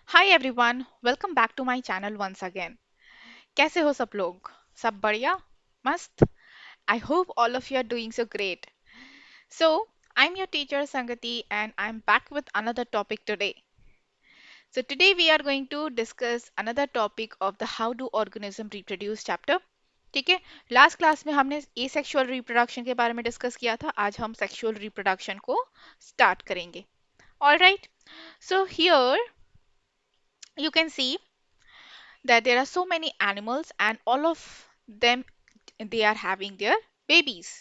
Hi everyone, welcome back to my channel once again. कैसे हो सब लोग? सब बढ़िया? मस्त? I hope all of you are doing so great. So I am your teacher Sangati and I am back with another topic today. So today we are going to discuss another topic of the how do organism reproduce chapter. ठीक है, last class में हमने asexual reproduction के बारे में discuss किया था. आज हम सेक्सुअल रिप्रोडक्शन को स्टार्ट करेंगे. Alright, so here you can see that there are so many animals and all of them they are having their babies,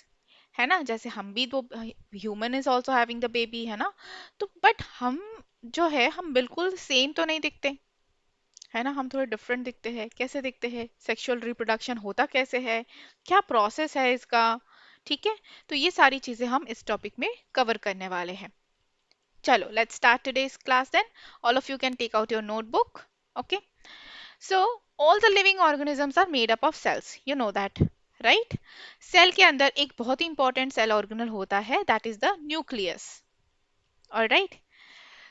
है ना. जैसे हम भी तो human is also having the baby, है ना. तो बट हम जो है हम बिल्कुल सेम तो नहीं दिखते, है ना. हम थोड़े डिफरेंट दिखते हैं. कैसे दिखते हैं? सेक्सुअल रिप्रोडक्शन होता कैसे है, क्या प्रोसेस है इसका. ठीक है, तो ये सारी चीजें हम इस टॉपिक में कवर करने वाले हैं. चलो let's start today's class then. All of you can take out your notebook. Okay. So all the living organisms are made up of cells. You know that, right? Cell के अंदर एक बहुत ही important cell organelle होता है, that is the nucleus. All right.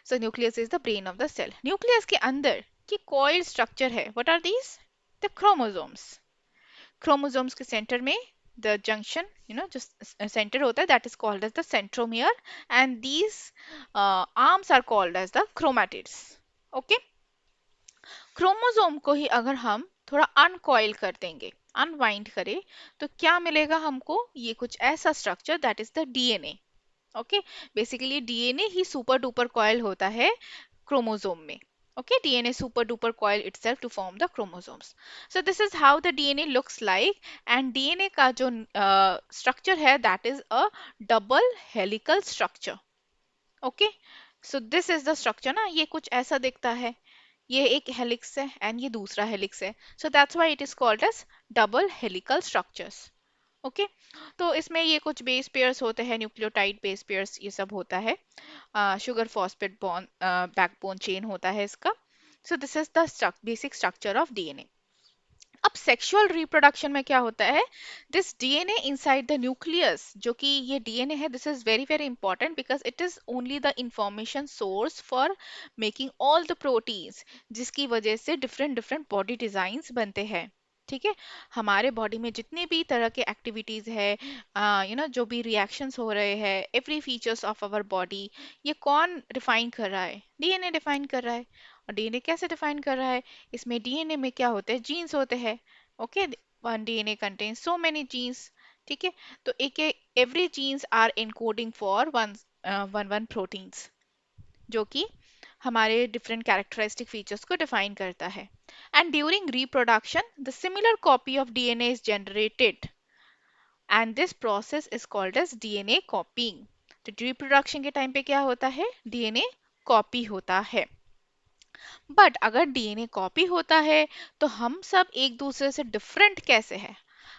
So nucleus is the brain of the cell. Nucleus के अंदर की coiled structure है. What are these? The chromosomes. Chromosomes के center में the junction, जो center होता है, that is called as the centromere, and these arms are called as the chromatids. Okay. Chromosome को ही अगर हम थोड़ा अनकॉइल कर देंगे, अनवाइंड करें, तो क्या मिलेगा हमको? ये कुछ ऐसा structure, that is the DNA. Okay, basically DNA he super duper coil होता है क्रोमोसोम में. Okay, DNA super duper coil itself to form the chromosomes. So this is how the DNA looks like, and DNA का जो structure है, that is a double helical structure. Okay, so this is the structure ना, ये कुछ ऐसा दिखता है. ये एक हेलिक्स है एंड ये दूसरा हेलिक्स है. So that's why it is called as double helical structures. Okay, तो इसमें ये कुछ बेस पेयर्स होते हैं, न्यूक्लियोटाइड बेस पेयर्स, ये सब होता है. Sugar phosphate bond backbone chain होता है इसका. So this is the basic structure of DNA. अब सेक्सुअल रिप्रोडक्शन में क्या होता है? This DNA inside the nucleus, जो कि ये डीएनए है, this is very very important because it is only the information source for making all the proteins, जिसकी वजह से डिफरेंट डिफरेंट बॉडी डिजाइंस बनते हैं. ठीक है, हमारे बॉडी में जितने भी तरह के एक्टिविटीज है, जो भी रिएक्शंस हो रहे हैं, every features of our body, ये कौन डिफाइन कर रहा है? डीएनए डिफाइन कर रहा है. और डीएनए कैसे डिफाइन कर रहा है? इसमें डीएनए में क्या होते हैं? जीन्स होते हैं. Okay, one DNA contains so many genes. ठीक है, तो एक every genes are encoding for one one one proteins, जो कि हमारे डिफरेंट कैरेक्टरिस्टिक फीचर्स को डिफाइन करता है. And during reproduction the similar copy of DNA is generated, and this process is called as DNA copying. तो reproduction के time पे क्या होता है? डीएनए कॉपी होता है. बट अगर डीएनए कॉपी होता है, तो हम सब एक दूसरे से डिफरेंट कैसे हैं?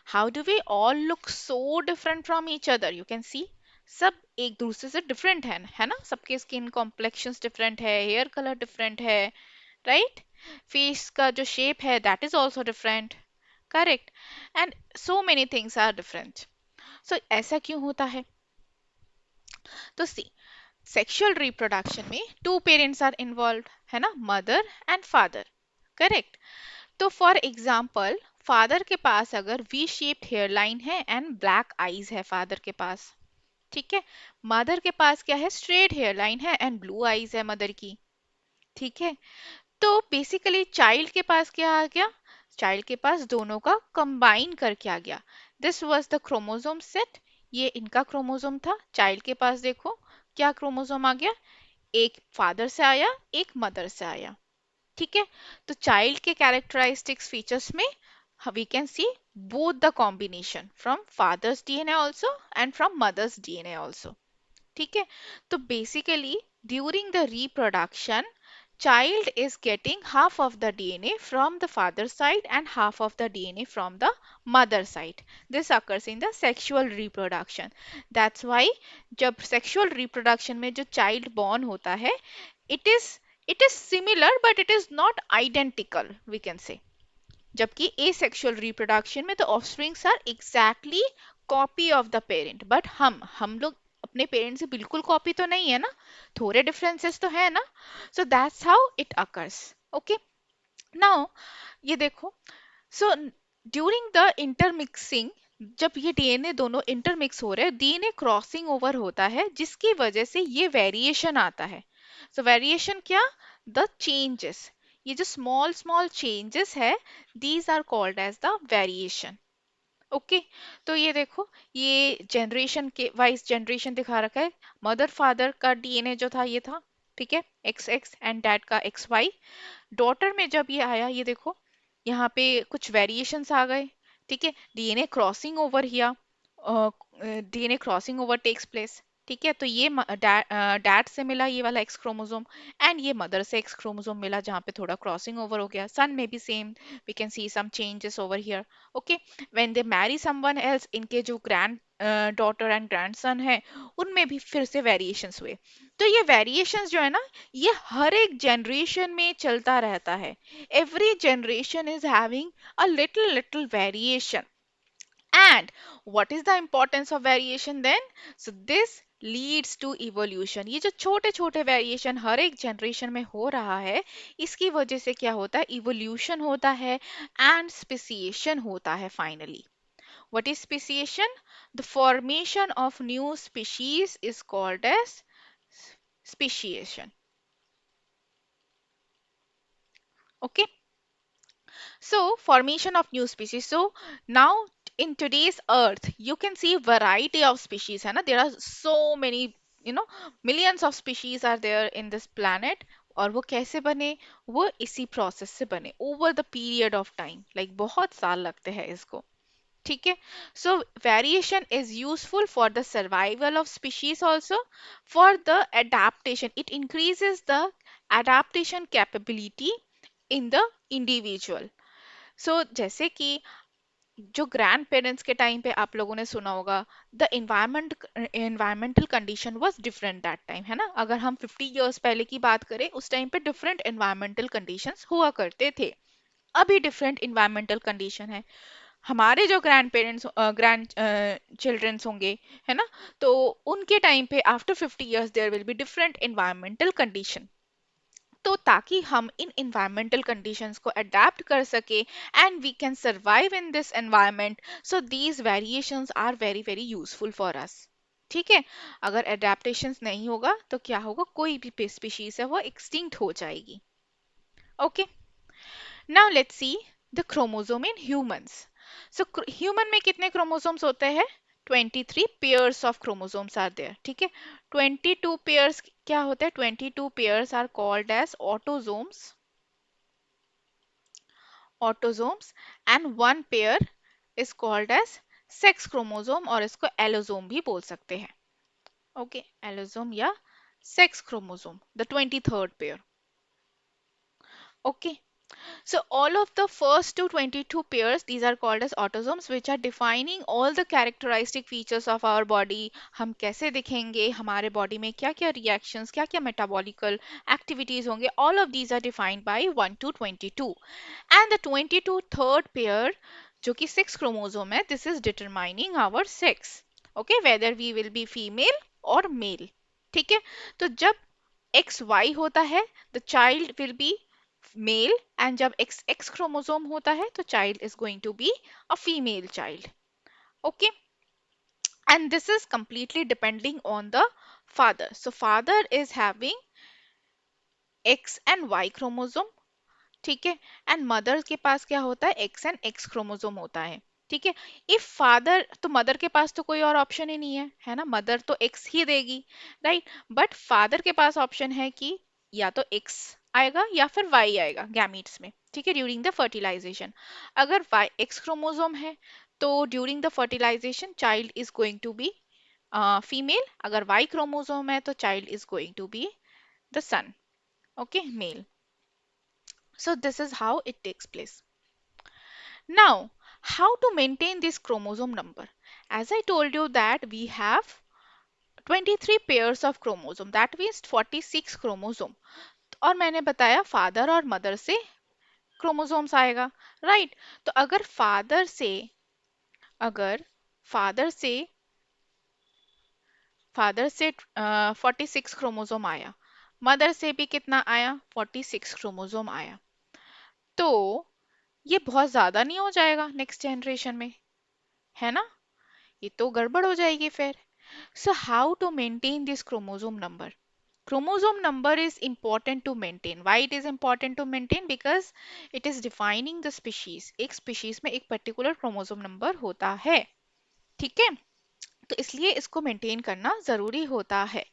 How do we all look so different from each other? You can see, सब एक दूसरे से डिफरेंट है ना. सबके स्किन कॉम्प्लेक्शंस डिफरेंट है, हेयर कलर डिफरेंट है, राइट. फेस का जो शेप है, that is also different. Correct. And so many things are different. So ऐसा क्यों होता है? तो सी, सेक्सुअल रिप्रोडक्शन में टू पेरेंट्स आर इन्वॉल्व, है ना, मदर एंड फादर. करेक्ट. तो फॉर एग्जाम्पल, फादर के पास अगर वी शेप्ड हेयर लाइन है एंड ब्लैक आईज है फादर के पास. ठीक है, मदर के पास क्या है? स्ट्रेट हेयर लाइन है एंड ब्लू आईज है मदर की. ठीक है, तो बेसिकली चाइल्ड के पास क्या आ गया? चाइल्ड के पास दोनों का कंबाइन करके आ गया. This was the chromosome set. ये इनका क्रोमोसोम था. चाइल्ड के पास देखो क्या क्रोमोसोम आ गया? एक फादर से आया, एक मदर से आया. ठीक है, तो चाइल्ड के कैरेक्टरिस्टिक्स फीचर्स में we can see both the combination from father's DNA also and from mother's DNA also. ठीक है, तो basically during the reproduction child is getting half of the DNA from the father side and half of the DNA from the mother side. This occurs in the sexual reproduction. That's why जब sexual reproduction में जो child born होता है, it is similar but it is not identical, we can say. जबकि asexual reproduction में the offsprings are exactly copy of the parent. but हम लोग अपने पेरेंट्स से बिल्कुल कॉपी तो नहीं है ना, थोड़े डिफरेंसेस तो है ना. So that's how it occurs. Okay. Now ये देखो. सो ड्यूरिंग द इंटरमिक्सिंग, जब ये डीएनए दोनों इंटरमिक्स हो रहे हैं, डीएनए क्रॉसिंग ओवर होता है जिसकी वजह से ये वेरिएशन आता है. सो वेरिएशन क्या? The changes. ये जो स्मॉल स्मॉल चेंजेस है, these are called as the variation. Okay. तो ये देखो, ये जनरेशन के वाइज जनरेशन दिखा रखा है. मदर फादर का डीएनए जो था ये था, ठीक है, एक्स एक्स, एंड डैड का एक्स वाई. डॉटर में जब ये आया, ये देखो, यहाँ पे कुछ वेरिएशंस आ गए. ठीक है, डीएनए क्रॉसिंग ओवर हिया, DNA crossing over takes place. ठीक है, तो ये डैड से मिला ये वाला एक्स क्रोमोसोम, एंड ये मदर से एक्स क्रोमोसोम मिला जहाँ पे थोड़ा क्रॉसिंग ओवर हो गया. सन में भी same, we can see some changes over here. Okay. When they marry someone else, इनके जो ग्रैंड डॉटर एंड ग्रैंडसन है, उनमें भी फिर से वेरिएशंस हुए. तो ये वेरिएशंस जो है ना, ये हर एक जनरेशन में चलता रहता है. Every generation is having a little little variation. And what is the importance of variation then? So this leads to evolution. ये जो छोटे छोटे वेरिएशन हर एक जनरेशन में हो रहा है, इसकी वजह से क्या होता है? इवोल्यूशन होता है एंड स्पेसिएशन होता है finally. What is speciation? The formation of new species is called as speciation. Okay. So formation of new species. So now in today's earth, you can see variety of species, है ना? There are so many, you know, millions of species are there in this planet. और वो कैसे बने? वो इसी process से बने, over the period of time. Like बहुत साल लगते हैं इसको. ठीक है. So variation is useful for the survival of species, also for the adaptation. It increases the adaptation capability in the individual. सो जैसे कि जो ग्रैंड पेरेंट्स के टाइम पे आप लोगों ने सुना होगा, the environmental condition was different that time, है ना? अगर हम 50 इयर्स पहले की बात करें, उस टाइम पे डिफरेंट एनवायरमेंटल कंडीशंस हुआ करते थे. अभी डिफरेंट एनवायरमेंटल कंडीशन है. हमारे जो ग्रैंड पेरेंट्स ग्रैंड चिल्ड्रंस होंगे, है ना, तो उनके टाइम पे after 50 years there will be different environmental condition. तो ताकि हम इन environmental conditions को adapt कर सके and we can survive in this environment, so these variations are very very useful for us. ठीक है. अगर adaptations नहीं होगा तो क्या होगा? कोई भी species है वो extinct हो जाएगी. Okay. Now let's see the chromosome in humans. So human में कितने chromosomes होते हैं? 23 pairs of chromosomes are there. ठीक है. 22 pairs क्या होते हैं? 22 pairs are called as autosomes. Autosomes, and one pair is called as sex chromosome, और इसको एलोसोम भी बोल सकते हैं. ओके, एलोसोम या sex chromosome, the 23rd pair. Okay. So all of the first to 22 pairs, these are called as autosomes, which are defining all the characteristic features of our body. हम कैसे दिखेंगे, हमारे body में क्या क्या reactions, क्या क्या metabolical activities होंगे, all of these are defined by 1 to 22. And the 22 third pair, जो कि 6 chromosome है, this is determining our sex. Okay, whether we will be female or male. ठीक है. तो जब XY होता है, the child will be male, and जब XX chromosome होता है तो child is going to be a female child. Okay. And this is completely depending on the father. So father is having X and Y chromosome. ठीक है. And mother के पास क्या होता है? एक्स एंड एक्स क्रोमोसोम होता है. ठीक है. इफ फादर, तो मदर के पास तो कोई और ऑप्शन ही नहीं है ना, मदर तो एक्स ही देगी, राइट. बट फादर के पास ऑप्शन है कि या तो एक्स आएगा या फिर वाई आएगा गैमीट्स में. ठीक है, ड्यूरिंग द फर्टिलाइजेशन. अगर वाई एक्स क्रोमोसोम है तो during the fertilization child is going to be female. अगर वाई क्रोमोसोम है तो child is going to be the son. Okay, male. So this is how it takes place. Now, how to maintain this chromosome number? As I told you that we have 23 pairs of chromosome, that means 46 chromosome. और मैंने बताया father और mother से chromosomes आएगा, right. तो अगर father से father से 46 क्रोमोसोम आया, मदर से भी कितना आया, 46 क्रोमोसोम आया। तो ये बहुत ज्यादा नहीं हो जाएगा नेक्स्ट जनरेशन में, है ना? ये तो गड़बड़ हो जाएगी फिर। So how to maintain this chromosome number? Chromosome number is important to maintain. Why it is important to maintain? Because it is defining the species. एक species में एक particular chromosome number होता है, ठीक है? तो इसलिए इसको मेंटेन करना जरूरी होता है।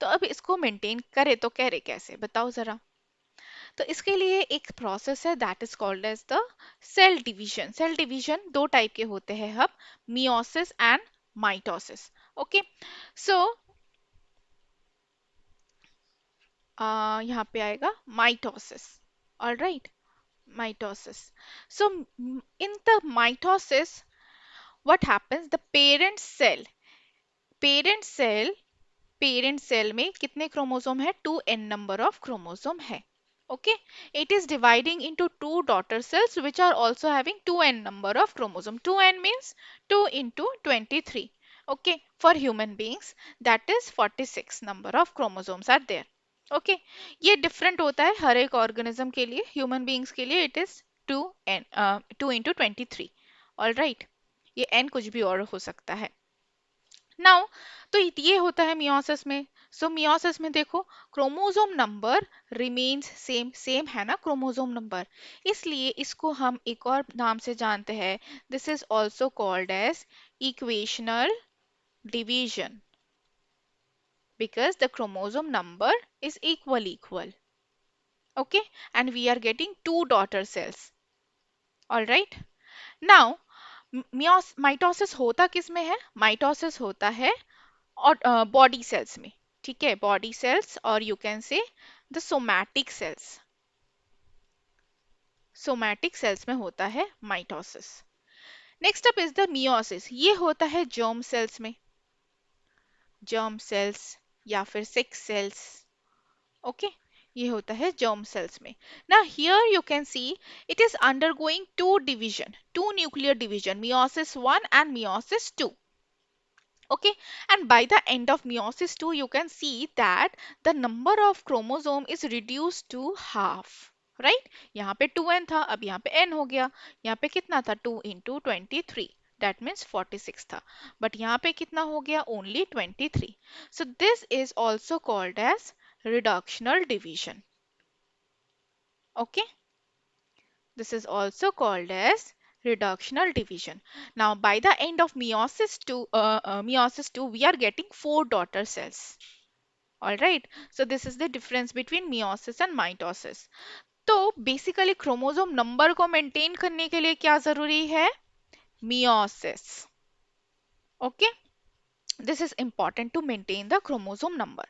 तो अब इसको मेंटेन करे तो करे कैसे, बताओ जरा। तो इसके लिए एक प्रोसेस है, that is called as the cell division. Cell division दो टाइप के होते हैं, हम meiosis and mitosis. Okay, so यहाँ पे आएगा mitosis. All right, mitosis. So in the mitosis, what happens? The parent cell, parent cell में कितने क्रोमोसोम है? 2n number of क्रोमोसोम है. Okay, it is dividing into two daughter cells which are also having 2n number of chromosome. 2n means 2 into 23. Okay, for human beings that is 46 number of chromosomes are there. Okay, ये different होता है हर एक organism के लिए. Human beings के लिए it is 2n 2 into 23. All right, ये n कुछ भी और हो सकता है. नाउ तो ये होता है मियोसिस में. सो मियोसिस में देखो, chromosome number remains same. Same है ना क्रोमोसोम नंबर, इसलिए इसको हम एक और नाम से जानते हैं. This is also called as equational division, because the chromosome number is equal. Okay, and we are getting two daughter cells. All right, now mitosis होता किस में है? माइटोसिस होता है और बॉडी सेल्स में. ठीक है, बॉडी सेल्स, और you can say the somatic cells. Somatic cells में होता है mitosis. Next up is the meiosis. ये होता है जर्म सेल्स में, जर्म सेल्स या फिर सेक्स सेल्स. ओके, ये होता है जर्म सेल्स में. ना here you can see it is undergoing two division, two nuclear division, meiosis 1 and meiosis 2. Okay, and by the end of meiosis 2 you can see that the number of chromosome is reduced to half. Right, यहाँ पे 2n था, अब यहाँ पे n हो गया. यहाँ पे कितना था? 2 into 23, that means 46 था, but यहाँ पे कितना हो गया? Only 23. So this is also called as reductional division. Okay, this is also called as reductional division. Now, by the end of meiosis 2, we are getting four daughter cells. All right. So this is the difference between meiosis and mitosis. तो basically chromosome number को maintain करने के लिए क्या जरूरी है? Meiosis. Okay. This is important to maintain the chromosome number.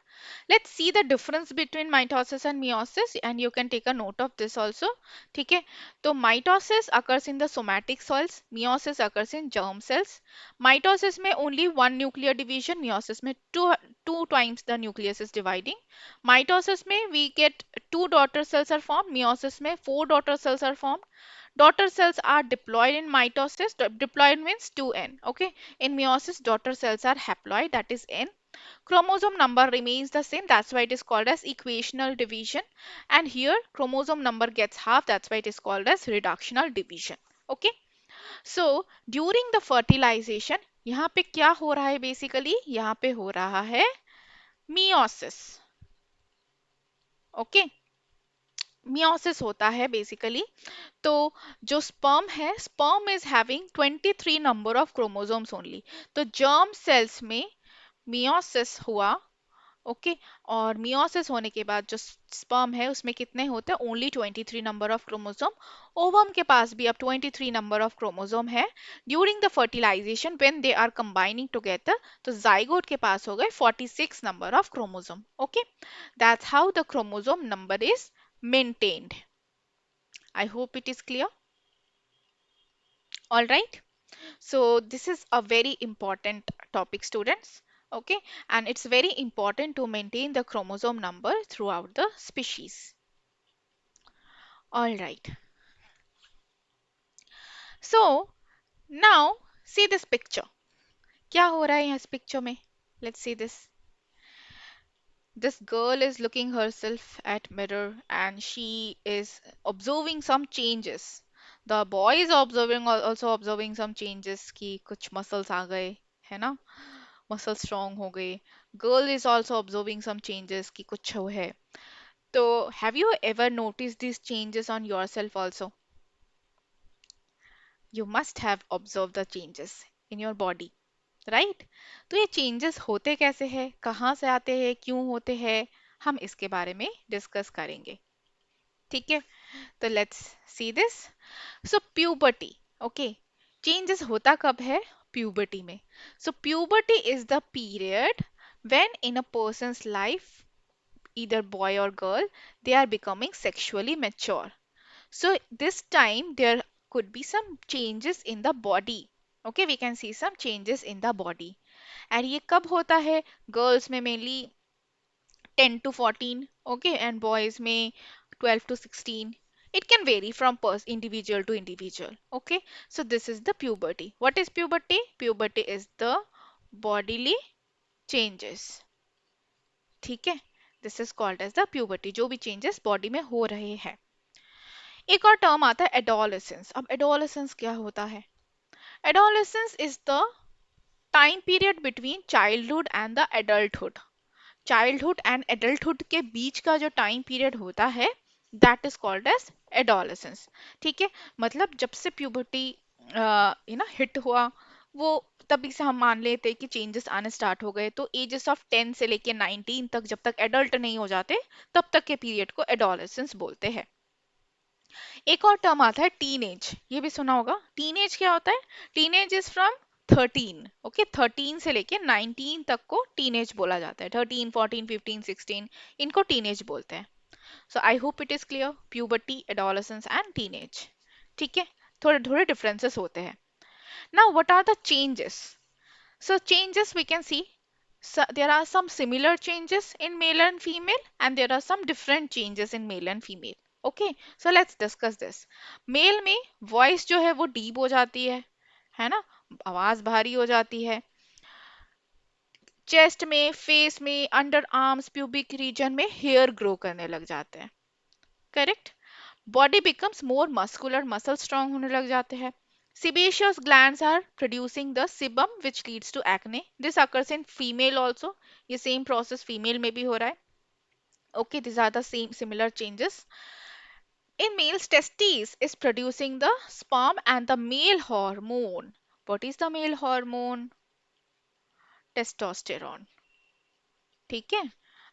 Let's see the difference between mitosis and meiosis, and you can take a note of this also. ठीक है, तो mitosis occurs in the somatic cells, meiosis occurs in germ cells. Mitosis में only one nuclear division, meiosis में two times the nucleus is dividing. Mitosis में we get two daughter cells are formed, meiosis में four daughter cells are formed. Daughter cells are diploid in mitosis. Diploid means 2n. Okay. In meiosis, daughter cells are haploid, that is n. Chromosome number remains the same. That's why it is called as equational division. And here, chromosome number gets half. That's why it is called as reductional division. Okay. So, during the fertilization, यहाँ पे क्या हो रहा है basically? यहाँ पे हो रहा है meiosis. Okay. मियोसिस होता है बेसिकली. तो जो स्पर्म है, sperm is having 23 number of chromosomes only. तो जर्म सेल्स में मियोसिस हुआ. ओके, और मियोसिस होने के बाद जो स्पर्म है उसमें कितने होते हैं? Only 23 number of chromosome. Ovum के पास भी अब 23 नंबर ऑफ क्रोमोसोम है. During the fertilization when they are combining together, तो जाइगोट के पास हो गए 46 number of chromosome. Okay, that's how the chromosome number is maintained. I hope it is clear. All right. So this is a very important topic, students. Okay, and it's very important to maintain the chromosome number throughout the species. All right. So now see this picture. क्या हो रहा है यहाँ इस picture में? Let's see this. This girl is looking herself at mirror and she is observing some changes. The boy is observing also observing some changes कि कुछ muscles आ गए है ना, muscles strong हो गए. Girl is also observing some changes कि कुछ हो है. तो have you ever noticed these changes on yourself also? You must have observed the changes in your body, right? तो ये चेंजेस होते कैसे हैं, कहाँ से आते हैं, क्यों होते हैं, हम इसके बारे में डिस्कस करेंगे. ठीक है, तो let's see this. So puberty, okay, changes होता कब है? प्यूबर्टी में. So puberty is the period when in a person's life, either boy or girl, they are becoming sexually mature. So this time there could be some changes in the body. Okay, we can see some changes in the body. And ये कब होता है? Girls में mainly 10 to 14, okay, and boys में 12 to 16. It can vary from individual to individual. Okay, so this is the puberty. What is puberty? Puberty is the bodily changes. ठीक है, this is called as the puberty, जो भी changes body में हो रहे हैं. एक और टर्म आता है एडोलेसेंस. अब एडोलेसेंस क्या होता है? Adolescence is the time period between childhood and the adulthood. Childhood and adulthood के बीच का जो टाइम पीरियड होता है, that is called as adolescence. ठीक है, मतलब जब से प्यूबर्टी हिट हुआ, वो तभी से हम मान लेते हैं कि चेंजेस आने स्टार्ट हो गए. तो एजेस ऑफ 10 से लेके 19 तक, जब तक एडल्ट नहीं हो जाते, तब तक के पीरियड को एडोलेसेंस बोलते हैं. एक और टर्म आता है टीनेज. ये भी सुना होगा. टीनेज क्या होता है? Teenage is from 13. ओके, 13 से लेके 19 तक को टीनेज बोला जाता है. 13, 14, 15, 16, इनको टीनेज बोलते हैं. So I hope it is clear. Puberty, adolescence and teenage. ठीक है, थोड़े थोड़े डिफरेंसेस होते हैं. Now what are the changes? So changes we can see. So there are some similar changes in male and female, and there are some different changes in male and female. Okay, so let's discuss this. Male में voice जो है वो deep हो जाती है ना, आवाज भारी हो जाती है. चेस्ट में, फेस में, अंडर आर्म्स, प्यूबिक रीजन में हेयर ग्रो करने लग जाते हैं. Correct. Body becomes more muscular, muscle strong होने लग जाते हैं. Sebaceous glands are producing the sebum which leads to acne. This occurs in female also. ये same process female में भी हो रहा है. Okay, these are the same similar changes. In males, testes is producing the sperm and the male hormone. What is the male hormone? Testosterone. ठीक है,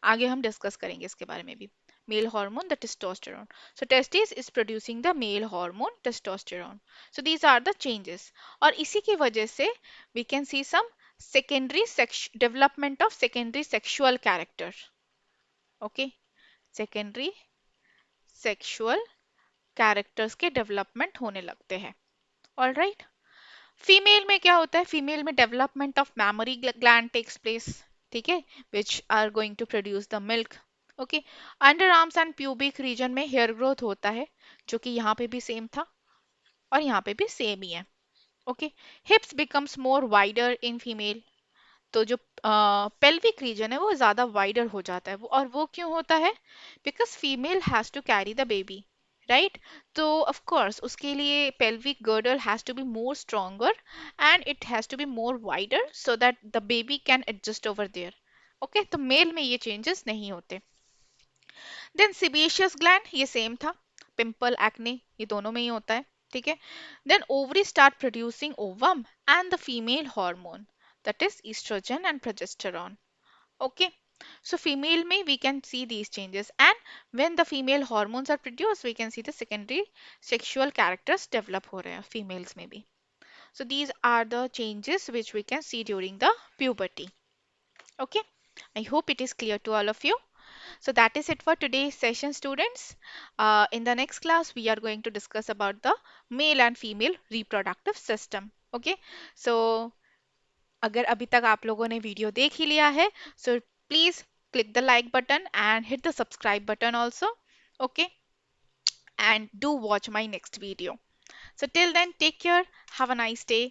आगे हम डिस्कस करेंगे इसके बारे में भी. Male hormone, the testosterone. So testes is producing the male hormone testosterone. So these are the changes. और इसी की वजह से we can see some secondary development of secondary sexual character. Okay, secondary sexual characters के development होने लगते हैं. All right. Female में क्या होता है? फीमेल में development of mammary gland takes place. ठीक है, which are going to produce the milk. Okay, under arms and pubic region में हेयर ग्रोथ होता है, जो कि यहाँ पे भी सेम था और यहाँ पे भी सेम ही है. Okay, हिप्स becomes more wider in female. तो जो पेल्विक रीजन है वो ज्यादा वाइडर हो जाता है. और वो क्यों होता है? Because female has to carry the baby, right? तो ऑफ कोर्स उसके लिए pelvic girdle has to be more stronger and it has to be more wider so that the baby can adjust over there. Okay, तो male में ये changes नहीं होते. Then sebaceous gland, ये same था. Pimple, acne, ये दोनों में ही होता है. ठीक है. Then ovary start producing ovum and the female hormone, that is estrogen and progesterone. Okay, so female may we can see these changes, and when the female hormones are produced we can see the secondary sexual characters develop हो रहे हैं females में भी. So these are the changes which we can see during the puberty. Okay, I hope it is clear to all of you. So that is it for today's session, students. In the next class we are going to discuss about the male and female reproductive system. Okay, so अगर अभी तक आप लोगों ने video देख ही लिया है, so please click the like button and hit the subscribe button also. Okay, and do watch my next video. So till then, take care, have a nice day,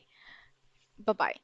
bye bye.